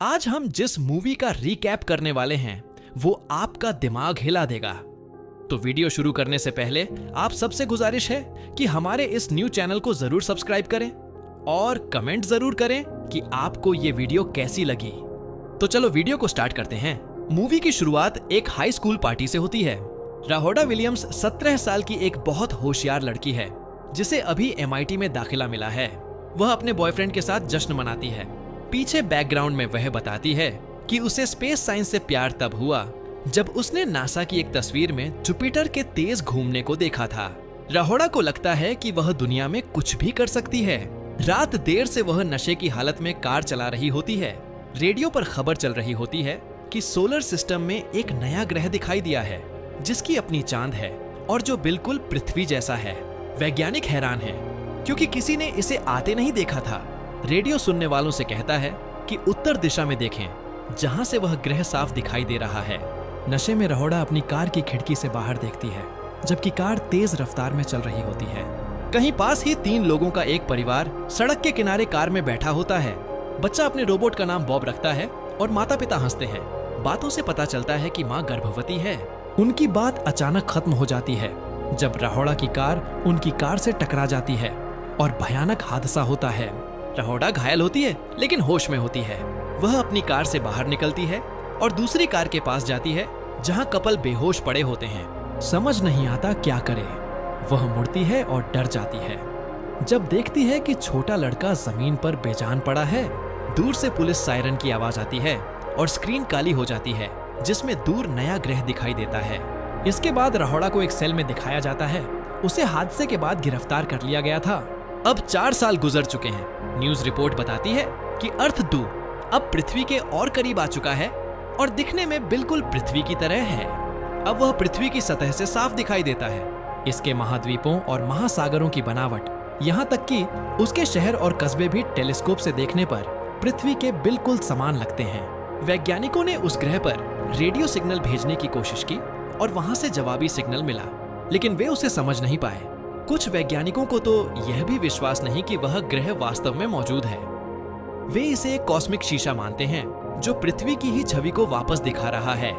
आज हम जिस मूवी का रिकैप करने वाले हैं वो आपका दिमाग हिला देगा। तो वीडियो शुरू करने से पहले आप सबसे गुजारिश है कि हमारे इस न्यू चैनल को जरूर सब्सक्राइब करें और कमेंट जरूर करें कि आपको ये वीडियो कैसी लगी। तो चलो वीडियो को स्टार्ट करते हैं। मूवी की शुरुआत एक हाई स्कूल पार्टी से होती है। रहोडा विलियम्स 17 साल की एक बहुत होशियार लड़की है जिसे अभी MIT में दाखिला मिला है। वह अपने बॉयफ्रेंड के साथ जश्न मनाती है। पीछे बैकग्राउंड में वह बताती है कि उसे स्पेस साइंस से प्यार तब हुआ जब उसने नासा की एक तस्वीर में जुपिटर के तेज घूमने को देखा था। रहोडा को लगता है कि वह दुनिया में कुछ भी कर सकती है। रात देर से वह नशे की हालत में कार चला रही होती है। रेडियो पर खबर चल रही होती है कि सोलर सिस्टम में एक नया ग्रह दिखाई दिया है जिसकी अपनी चांद है और जो बिल्कुल पृथ्वी जैसा है। वैज्ञानिक हैरान है क्योंकि किसी ने इसे आते नहीं देखा था। रेडियो सुनने वालों से कहता है कि उत्तर दिशा में देखें जहां से वह ग्रह साफ दिखाई दे रहा है। नशे में रहोडा अपनी कार की खिड़की से बाहर देखती है जबकि कार तेज रफ्तार में चल रही होती है। कहीं पास ही 3 लोगों का एक परिवार सड़क के किनारे कार में बैठा होता है। बच्चा अपने रोबोट का नाम बॉब रखता है और माता पिता हंसते हैं। बातों से पता चलता है कि माँ गर्भवती है। उनकी बात अचानक खत्म हो जाती है जब रहोडा की कार उनकी कार से टकरा जाती है और भयानक हादसा होता है। रहोडा घायल होती है लेकिन होश में होती है। वह अपनी कार से बाहर निकलती है और दूसरी कार के पास जाती है जहां कपल बेहोश पड़े होते हैं। समझ नहीं आता क्या करे। वह मुड़ती है और डर जाती है जब देखती है कि छोटा लड़का जमीन पर बेजान पड़ा है। दूर से पुलिस सायरन की आवाज आती है और स्क्रीन काली हो जाती है जिसमें दूर नया ग्रह दिखाई देता है। इसके बाद रहोडा को एक सेल में दिखाया जाता है। उसे हादसे के बाद गिरफ्तार कर लिया गया था। अब 4 साल गुजर चुके हैं। न्यूज रिपोर्ट बताती है कि अर्थ 2 अब पृथ्वी के और करीब आ चुका है और दिखने में बिल्कुल पृथ्वी की तरह है। अब वह पृथ्वी की सतह से साफ दिखाई देता है। इसके महाद्वीपों और महासागरों की बनावट, यहाँ तक कि उसके शहर और कस्बे भी टेलीस्कोप से देखने पर पृथ्वी के बिल्कुल समान लगते हैं। वैज्ञानिकों ने उस ग्रह पर रेडियो सिग्नल भेजने की कोशिश की और वहां से जवाबी सिग्नल मिला, लेकिन वे उसे समझ नहीं पाए। कुछ वैज्ञानिकों को तो यह भी विश्वास नहीं कि वह ग्रह वास्तव में मौजूद है। वे इसे एक कॉस्मिक शीशा मानते हैं जो पृथ्वी की ही छवि को वापस दिखा रहा है।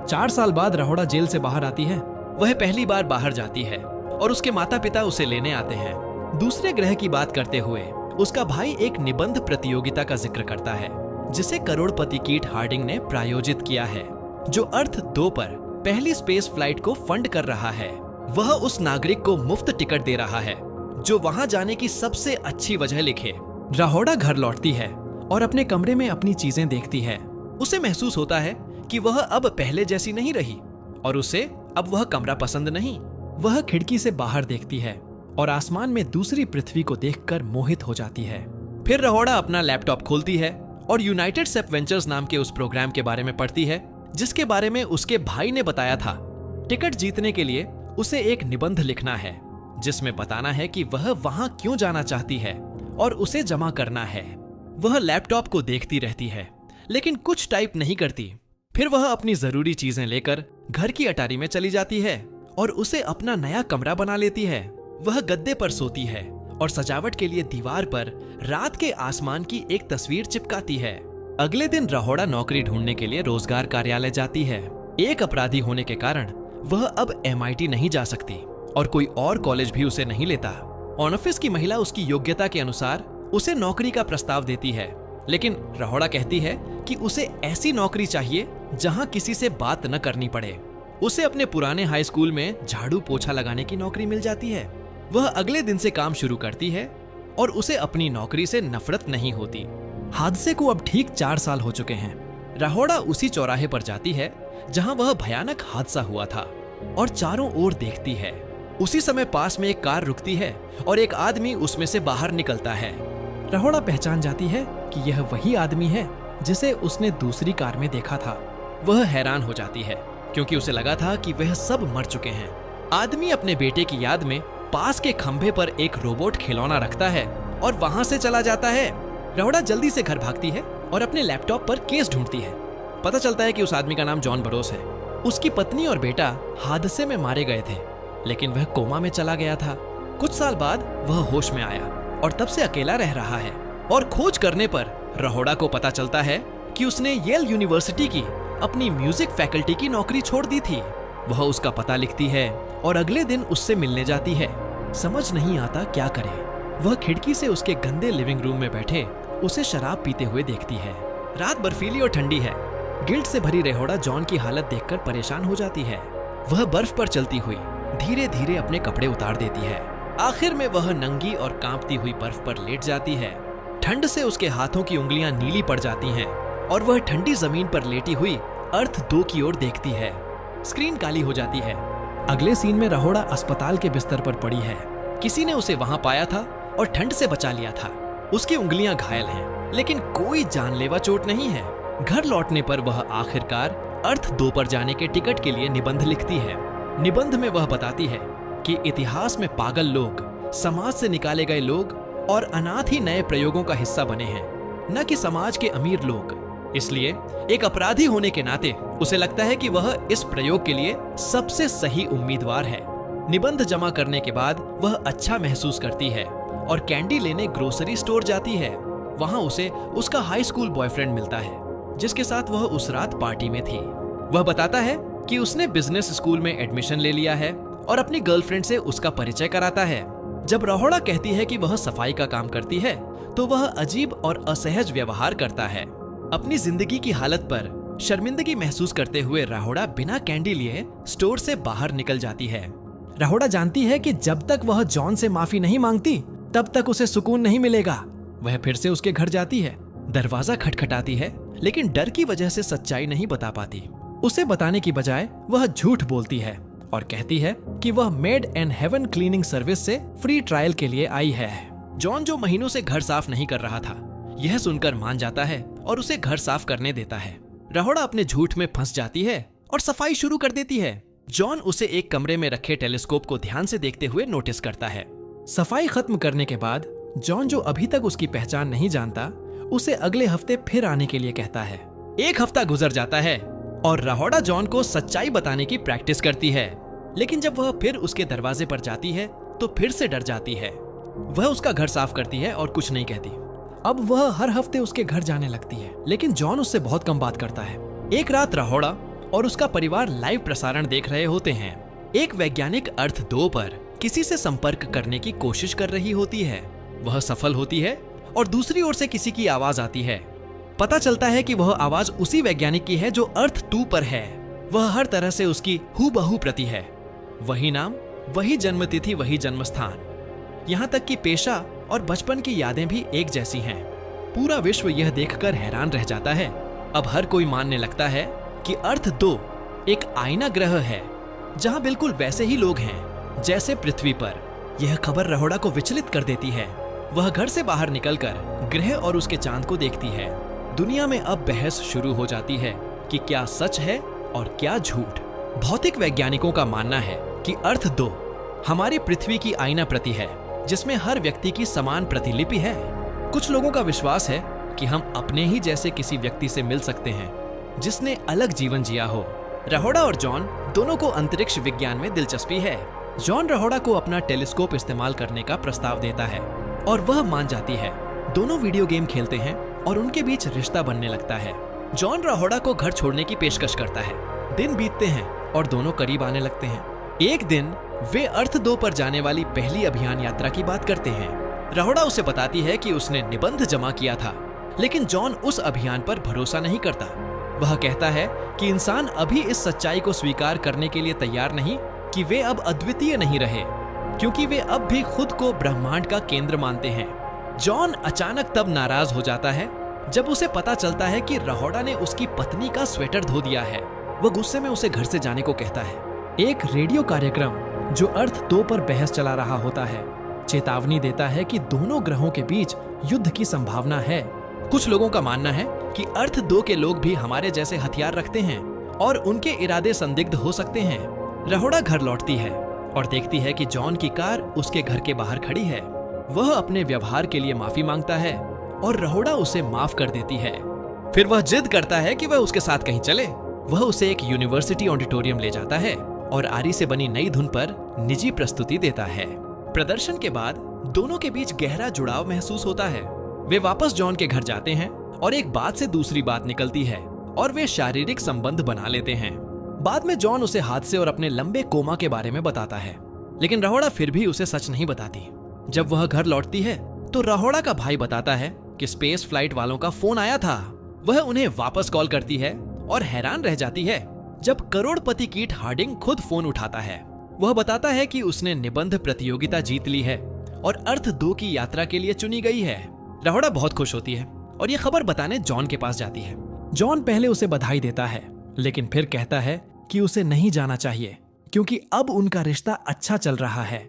4 साल बाद रहोडा जेल से बाहर आती है। वह पहली बार बाहर जाती है और उसके माता पिता उसे लेने आते हैं। दूसरे ग्रह की बात करते हुए उसका भाई एक निबंध प्रतियोगिता का जिक्र करता है जिसे करोड़पति कीट हार्डिंग ने प्रायोजित किया है, जो अर्थ 2 पर पहली स्पेस फ्लाइट को फंड कर रहा है। वह उस नागरिक को मुफ्त टिकट दे रहा है जो वहां जाने की सबसे अच्छी वजह लिखे। रहोडा घर लौटती है और अपने कमरे में अपनी चीजें देखती है। उसे महसूस होता है कि वह अब पहले जैसी नहीं रही और उसे अब वह कमरा पसंद नहीं। वह खिड़की से बाहर देखती है और आसमान में दूसरी पृथ्वी को देखकर मोहित हो जाती है। फिर रहोडा अपना लैपटॉप खोलती है और यूनाइटेड सेप वेंचर्स नाम के उस प्रोग्राम के बारे में पढ़ती है जिसके बारे में उसके भाई ने बताया था। टिकट जीतने के लिए उसे एक निबंध लिखना है जिसमें बताना है कि वह वहां क्यों जाना चाहती है और उसे जमा करना है। वह लैपटॉप को देखती रहती है लेकिन कुछ टाइप नहीं करती। फिर वह अपनी जरूरी चीजें लेकर घर की अटारी में चली जाती है और उसे अपना नया कमरा बना लेती है। वह गद्दे पर सोती है और सजावट के लिए दीवार पर रात के आसमान की एक तस्वीर चिपकाती है। अगले दिन रहोडा नौकरी ढूंढने के लिए रोजगार कार्यालय जाती है। एक अपराधी होने के कारण वह अब MIT नहीं जा सकती और कोई और कॉलेज भी उसे नहीं लेता। ऑन ऑफिस की महिला उसकी योग्यता के अनुसार उसे नौकरी का प्रस्ताव देती है, लेकिन रहोडा कहती है कि उसे ऐसी नौकरी चाहिए जहां किसी से बात न करनी पड़े। उसे अपने पुराने हाई स्कूल में झाड़ू पोछा लगाने की नौकरी मिल जाती है। वह अगले दिन से काम शुरू करती है और उसे अपनी नौकरी से नफरत नहीं होती। हादसे को अब ठीक 4 साल हो चुके हैं। रहोडा उसी चौराहे पर जाती है जहां वह भयानक हादसा हुआ था और चारों ओर देखती है। उसी समय पास में एक कार रुकती है और एक आदमी उसमें से बाहर निकलता है। रहोडा पहचान जाती है कि यह वही आदमी है जिसे उसने दूसरी कार में देखा था। वह हैरान हो जाती है क्योंकि उसे लगा था कि वह सब मर चुके हैं। आदमी अपने बेटे की याद में पास के खंभे पर एक रोबोट खिलौना रखता है और वहां से चला जाता है। रहोडा जल्दी से घर भागती है और अपने लैपटॉप पर केस ढूंढती है। पता चलता है कि उस आदमी का नाम जॉन बरोस है। उसकी पत्नी और बेटा हादसे में मारे गए थे, लेकिन वह कोमा में चला गया था। कुछ साल बाद वह होश में आया और तब से अकेला रह रहा है। और खोज करने पर रहोडा को पता चलता है कि उसने येल यूनिवर्सिटी की अपनी म्यूजिक फैकल्टी की नौकरी छोड़ दी थी। वह उसका पता लिखती है और अगले दिन उससे मिलने जाती है। समझ नहीं आता क्या करे। वह खिड़की से उसके गंदे लिविंग रूम में बैठे उसे शराब पीते हुए देखती है। रात बर्फीली और ठंडी है। गिल्ट से भरी रेहोड़ा जॉन की हालत देखकर परेशान हो जाती है। वह बर्फ पर चलती हुई धीरे धीरे अपने कपड़े उतार देती है। आखिर में वह नंगी और कांपती हुई बर्फ पर लेट जाती है। ठंड से उसके हाथों की उंगलियां नीली पड़ जाती हैं और वह ठंडी जमीन पर लेटी हुई अर्थ 2 की ओर देखती है। स्क्रीन काली हो जाती है। अगले सीन में रेहोड़ा अस्पताल के बिस्तर पर पड़ी है। किसी ने उसे वहां पाया था और ठंड से बचा लिया था। उसकी उंगलियां घायल हैं, लेकिन कोई जानलेवा चोट नहीं है। घर लौटने पर वह आखिरकार अर्थ 2 पर जाने के टिकट के लिए निबंध लिखती है। निबंध में वह बताती है कि इतिहास में पागल लोग, समाज से निकाले गए लोग और अनाथ ही नए प्रयोगों का हिस्सा बने हैं, न कि समाज के अमीर लोग। इसलिए एक अपराधी होने के नाते उसे लगता है कि वह इस प्रयोग के लिए सबसे सही उम्मीदवार है। निबंध जमा करने के बाद वह अच्छा महसूस करती है और कैंडी लेने ग्रोसरी स्टोर जाती है। वहां उसे उसका हाई स्कूल बॉयफ्रेंड मिलता है, जिसके साथ वह उस रात पार्टी में थी। वह बताता है कि उसने बिजनेस स्कूल में एडमिशन ले लिया है और अपनी गर्लफ्रेंड से उसका परिचय कराता है। जब रेहोड़ा कहती है कि वह सफाई का काम करती है, तो वह अजीब और असहज व्यवहार करता है। अपनी जिंदगी की हालत पर शर्मिंदगी महसूस करते हुए रेहोड़ा बिना कैंडी लिए स्टोर से बाहर निकल जाती है। रेहोड़ा जानती है कि जब तक वह जॉन से माफी नहीं मांगती, तब तक उसे सुकून नहीं मिलेगा। वह फिर से उसके घर जाती है। दरवाजा खटखटाती है, लेकिन डर की वजह से सच्चाई नहीं बता पाती। उसे बताने की बजाय वह झूठ बोलती है और कहती है कि वह made in heaven cleaning service से फ्री ट्रायल के लिए आई है। जॉन, जो महीनों से घर साफ नहीं कर रहा था, यह सुनकर मान जाता है और उसे घर साफ करने देता है। रेहोड़ा अपने झूठ में फंस जाती है और सफाई शुरू कर देती है। जॉन उसे एक कमरे में रखे टेलीस्कोप को ध्यान से देखते हुए नोटिस करता है। सफाई खत्म करने के बाद जॉन, जो अभी तक उसकी पहचान नहीं जानता, उसे अगले हफ्ते फिर आने के लिए कहता है। 1 हफ्ता गुजर जाता है और रेहोड़ा जॉन को सच्चाई बताने की प्रैक्टिस करती है, लेकिन जब वह फिर उसके दरवाजे पर जाती है तो फिर से डर जाती है। वह उसका घर साफ करती है और कुछ नहीं कहती। अब वह हर हफ्ते उसके घर जाने लगती है, लेकिन जॉन उससे बहुत कम बात करता है। एक रात रेहोड़ा और उसका परिवार लाइव प्रसारण देख रहे होते हैं। एक वैज्ञानिक अर्थ 2 पर किसी से संपर्क करने की कोशिश कर रही होती है। वह सफल होती है और दूसरी ओर से किसी की आवाज आती है। पता चलता है कि वह आवाज उसी वैज्ञानिक की है जो अर्थ 2 पर है। वह हर तरह से उसकी हूबहू प्रति है। वही नाम, वही जन्मतिथि, वही जन्मस्थान, यहाँ तक कि पेशा और बचपन की यादें भी एक जैसी हैं। पूरा विश्व यह देखकर हैरान रह जाता है। अब हर कोई मानने लगता है कि अर्थ 2 एक आईना ग्रह है, जहाँ बिल्कुल वैसे ही लोग हैं जैसे पृथ्वी पर। यह खबर रेहोड़ा को विचलित कर देती है। वह घर से बाहर निकलकर ग्रह और उसके चांद को देखती है। दुनिया में अब बहस शुरू हो जाती है कि क्या सच है और क्या झूठ। भौतिक वैज्ञानिकों का मानना है कि अर्थ 2 हमारी पृथ्वी की आईना प्रति है, जिसमें हर व्यक्ति की समान प्रतिलिपि है। कुछ लोगों का विश्वास है कि हम अपने ही जैसे किसी व्यक्ति से मिल सकते हैं जिसने अलग जीवन जिया हो। रेहोड़ा और जॉन दोनों को अंतरिक्ष विज्ञान में दिलचस्पी है। जॉन रेहोड़ा को अपना टेलीस्कोप इस्तेमाल करने का प्रस्ताव देता है और वह मान जाती है। दोनों वीडियो गेम खेलते हैं और उनके बीच रिश्ता बनने लगता है। जॉन रेहोड़ा को घर छोड़ने की पेशकश करता है। दिन बीतते हैं और दोनों करीब आने लगते हैं। एक दिन वे अर्थ 2 पर जाने वाली पहली अभियान यात्रा की बात करते हैं। रेहोड़ा उसे बताती है कि उसने निबंध जमा किया था, लेकिन जॉन उस अभियान पर भरोसा नहीं करता। वह कहता है कि इंसान अभी इस सच्चाई को स्वीकार करने के लिए तैयार नहीं कि वे अब अद्वितीय नहीं रहे, क्योंकि वे अब भी खुद को ब्रह्मांड का केंद्र मानते हैं। जॉन अचानक तब नाराज हो जाता है जब उसे पता चलता है कि रेहोड़ा ने उसकी पत्नी का स्वेटर धो दिया है। वह गुस्से में उसे घर से जाने को कहता है। एक रेडियो कार्यक्रम जो अर्थ 2 पर बहस चला रहा होता है, चेतावनी देता है कि दोनों ग्रहों के बीच युद्ध की संभावना है। कुछ लोगों का मानना है कि अर्थ 2 के लोग भी हमारे जैसे हथियार रखते हैं और उनके इरादे संदिग्ध हो सकते हैं। रेहोड़ा घर लौटती है और देखती है कि जॉन की कार उसके घर के बाहर खड़ी है। वह अपने व्यवहार के लिए माफी मांगता है और रेहोड़ा उसे माफ कर देती है। फिर वह जिद करता है कि वह उसके साथ कहीं चले। वह उसे एक यूनिवर्सिटी ऑडिटोरियम ले जाता है और आरी से बनी नई धुन पर निजी प्रस्तुति देता है। प्रदर्शन के बाद दोनों के बीच गहरा जुड़ाव महसूस होता है। वे वापस जॉन के घर जाते हैं और एक बात से दूसरी बात निकलती है और वे शारीरिक संबंध बना लेते हैं। बाद में जॉन उसे हादसे और अपने लंबे कोमा के बारे में बताता है, लेकिन रहोड़ा फिर भी उसे सच नहीं बताती। जब वह घर लौटती है तो रहोड़ा का भाई बताता है कि स्पेस फ्लाइट वालों का फोन आया था। वह उन्हें वापस कॉल करती है और हैरान रह जाती है जब करोड़पति कीट हार्डिंग खुद फोन उठाता है। वह बताता है कि उसने निबंध प्रतियोगिता जीत ली है और अर्थ 2 की यात्रा के लिए चुनी गई है। रहोड़ा बहुत खुश होती है और ये खबर बताने जॉन के पास जाती है। जॉन पहले उसे बधाई देता है, लेकिन फिर कहता है कि उसे नहीं जाना चाहिए क्योंकि अब उनका रिश्ता अच्छा चल रहा है।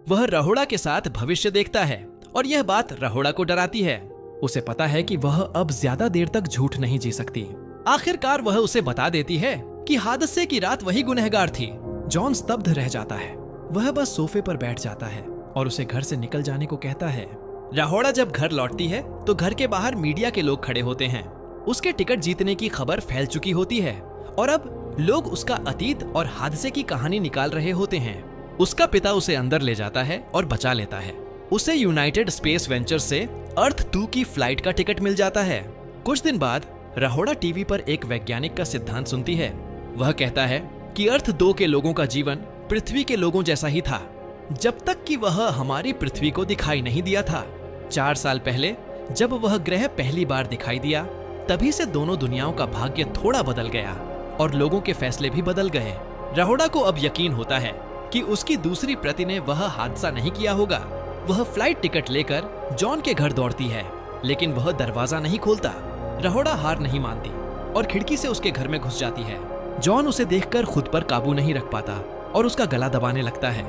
वह रहोड़ा के साथ भविष्य देखता है और यह बात रहोड़ा को डराती है। उसे पता है कि वह अब ज्यादा देर तक झूठ नहीं जी सकती। आखिरकार वह उसे बता देती है कि हादसे की रात वही गुनहगार थी। जॉन स्तब्ध रह जाता है। वह बस सोफे पर बैठ जाता है और उसे घर से निकल जाने को कहता है। रहोड़ा जब घर लौटती है तो घर के बाहर मीडिया के लोग खड़े होते हैं। उसके टिकट जीतने की खबर फैल चुकी होती है और अब लोग उसका अतीत और हादसे की कहानी निकाल रहे होते हैं। उसका पिता उसे अंदर ले जाता है और बचा लेता है। उसे यूनाइटेड स्पेस वेंचर्स से अर्थ 2 की फ्लाइट का टिकट मिल जाता है। कुछ दिन बाद रहोड़ा टीवी पर एक वैज्ञानिक का सिद्धांत सुनती है। वह कहता है कि अर्थ 2 के लोगों का जीवन पृथ्वी के लोगों जैसा ही था जब तक कि वह हमारी पृथ्वी को दिखाई नहीं दिया था। 4 साल पहले जब वह ग्रह पहली बार दिखाई दिया, तभी से दोनों दुनियाओं का भाग्य थोड़ा बदल गया और लोगों के फैसले भी बदल गए। रहोड़ा को अब यकीन होता है कि उसकी दूसरी प्रति ने वह हादसा नहीं किया होगा। वह फ्लाइट टिकट लेकर जॉन के घर दौड़ती है, लेकिन वह दरवाजा नहीं खोलता। रहोड़ा हार नहीं मानती और खिड़की से उसके घर में घुस जाती है। जॉन उसे देखकर खुद पर काबू नहीं रख पाता और उसका गला दबाने लगता है।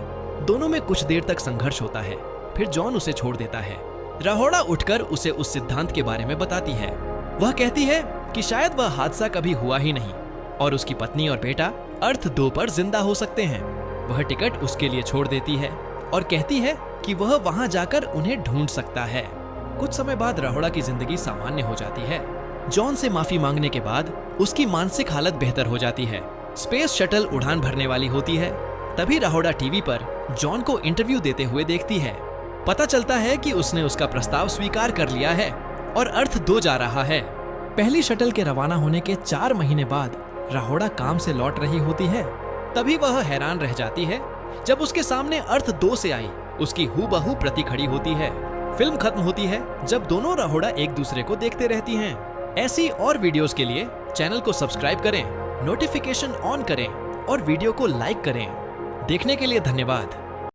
दोनों में कुछ देर तक संघर्ष होता है, फिर जॉन उसे छोड़ देता है। रहोड़ा उठकर उसे उस सिद्धांत के बारे में बताती है। वह कहती है कि शायद वह हादसा कभी हुआ ही नहीं और उसकी पत्नी और बेटा अर्थ 2 पर जिंदा हो सकते हैं। वह टिकट उसके लिए छोड़ देती है और कहती है कि वह वहां जाकर उन्हें ढूंढ सकता है। कुछ समय बाद रहोड़ा की जिंदगी सामान्य हो जाती है। जॉन से माफी मांगने के बाद उसकी मानसिक हालत बेहतर हो जाती है। स्पेस शटल उड़ान भरने वाली होती है। तभी रहोड़ा टीवी पर जॉन को इंटरव्यू देते हुए देखती है। पता चलता है कि उसने उसका प्रस्ताव स्वीकार कर लिया है और अर्थ 2 जा रहा है। पहली शटल के रवाना होने के 4 महीने बाद रहोड़ा काम से लौट रही होती है। तभी वह हैरान रह जाती है जब उसके सामने अर्थ 2 से आई उसकी हूबहू प्रति खड़ी होती है। फिल्म खत्म होती है जब दोनों रहोड़ा एक दूसरे को देखते रहती हैं। ऐसी और वीडियोस के लिए चैनल को सब्सक्राइब करें, नोटिफिकेशन ऑन करें और वीडियो को लाइक करें। देखने के लिए धन्यवाद।